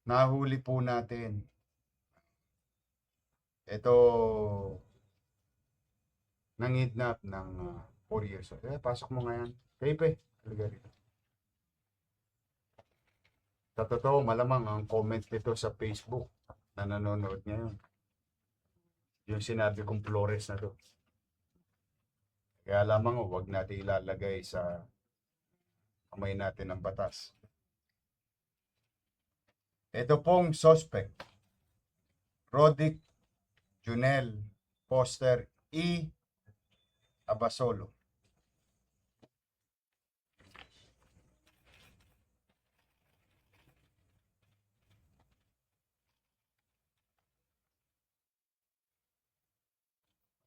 Nahuli po natin. Ito, nangidnap ng 4 years old. Pasok mo ngayon. Pepe, halika rito. Sa totoo, malamang ang comment nito sa Facebook na nanonood ngayon. Yung sinabi kong Flores na to. Kaya lamang huwag natin ilalagay sa kamay natin ng batas. Ito pong suspect, Rodic Junel Foster E. Abasolo.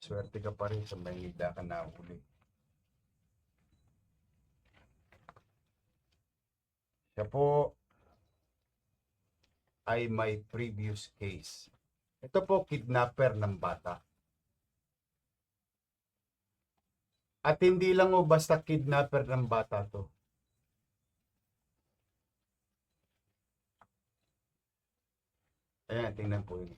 Swerte ka pa rin sa Maynila ka nahuli. Siya po ay may previous case. Ito po, kidnapper ng bata. At hindi lang o basta kidnapper ng bata to. Ayan, tingnan po yun.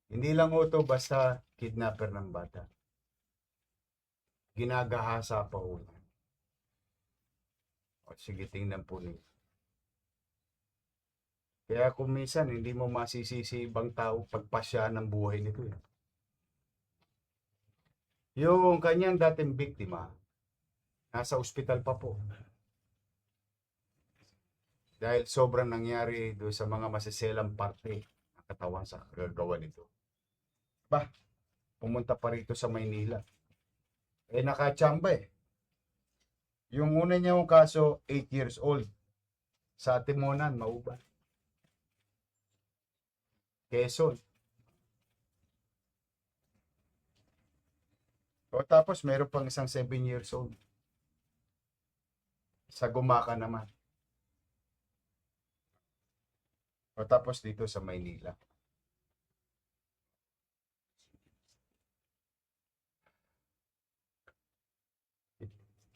Hindi lang o to basta kidnapper ng bata. Ginagahasa pa ho. O, sige, tingnan po nito. Kaya kung minsan, hindi mo masisisi ibang tao pagpasya ng buhay nito. Yung kanyang dating biktima, nasa ospital pa po. Dahil sobrang nangyari doon sa mga masiselang parte ng katawan sa kagagawa nito. Bah, pumunta pa rito sa Maynila. Nakachamba eh. Yung una niya yung kaso, 8 years old. Sa Timonan, Mauban. Quezon. O tapos meron pang isang 7 years old. Sa Gumaca naman. O tapos dito sa Maynila.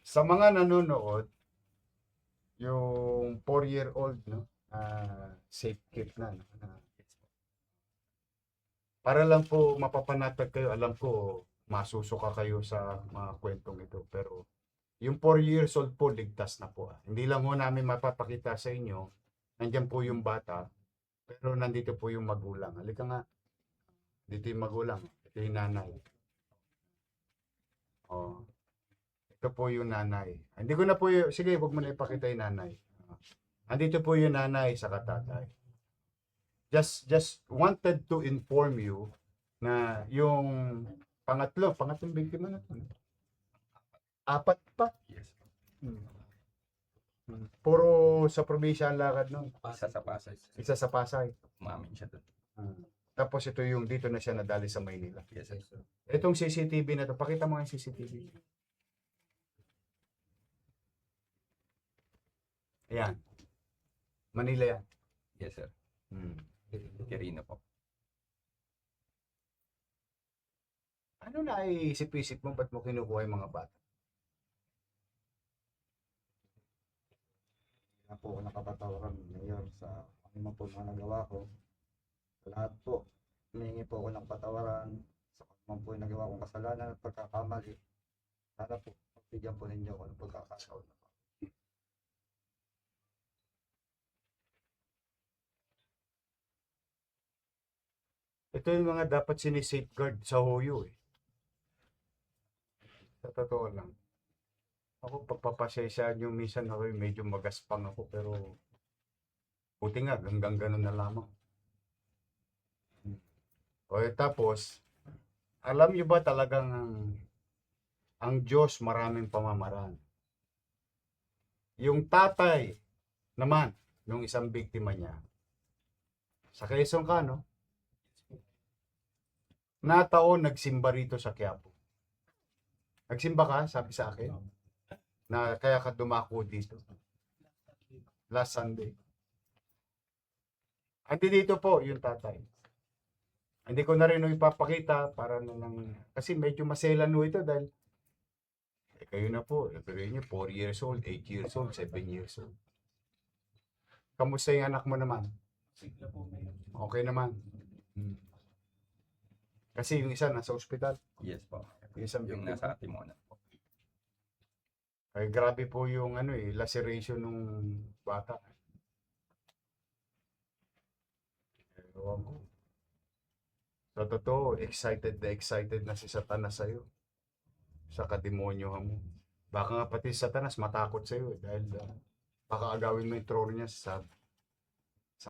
Sa mga nanonood, yung 4-year-old, no? Safe keep na. No? Para lang po mapapanatag kayo, alam ko masusuka kayo sa mga kwentong ito. Pero yung 4 years old po, ligtas na po. Hindi lang ho namin mapapakita sa inyo, nandyan po yung bata, pero nandito po yung magulang. Halika nga, dito yung magulang, ito yung nanay. Oh, ito po yung nanay. Hindi ko na po yung, sige, huwag mo na ipakita yung nanay. Andito po yung nanay sa katatay. Just wanted to inform you na yung pangatlong biktima na to. Apat pa. Yes. Hmm. Puro sa probinsya ang lakad nun. Isa sa Pasay. Isa sa Pasay. Umamin siya doon. Tapos ito yung dito na siya nadali sa Maynila. Yes, sir. Itong CCTV na to, pakita mo yung CCTV. Ayan. Manila yan. Yes, sir. Quirino po. Ano na isip-isip mo, ba't mo kinukuha yung mga bata? Na po ako nakapatawaran ngayon sa ano man po mga nagawa ko. Lahat po, humingi po ako ng patawaran sa kung man po yung nagawa kong kasalanan at pagkakamali. Sana po, pagbigyan po ninyo ako ng pagkakataon na po. Ito yung mga dapat sinisafeguard sa hoyo eh. Sa totoo lang. Ako pagpapasaysaan yung minsan ako medyo magaspang ako pero buti nga hanggang ganun na lamang. O tapos, alam nyo ba talagang ang Diyos maraming pamamaraan? Yung tatay naman, nung isang biktima niya, sa Quezon ka, no? Nataon nagsimba rito sa Quiapo. Nagsimba ka, sabi sa akin, na kaya ka dumako dito. Last Sunday. Andi dito po yung tatay. Hindi ko na rin ipapakita para na lang, kasi medyo maselan no ito dahil kayo na po, sabihin niyo 4 years old, 8 years old, 7 years old. Kamusta yung anak mo naman? Sigla po may Okay naman. Hmm. Kasi yung isa nasa ospital. Yes po. Yung isang Yung biktima. nasa Timona po. Ay, grabe po yung laceration ng bata. Ewan ko. Sa totoo, excited na si Satanas sa'yo. Sa kademonyohan mo. Baka nga pati si Satanas matakot sa'yo dahil baka agawin mo yung trono niya sa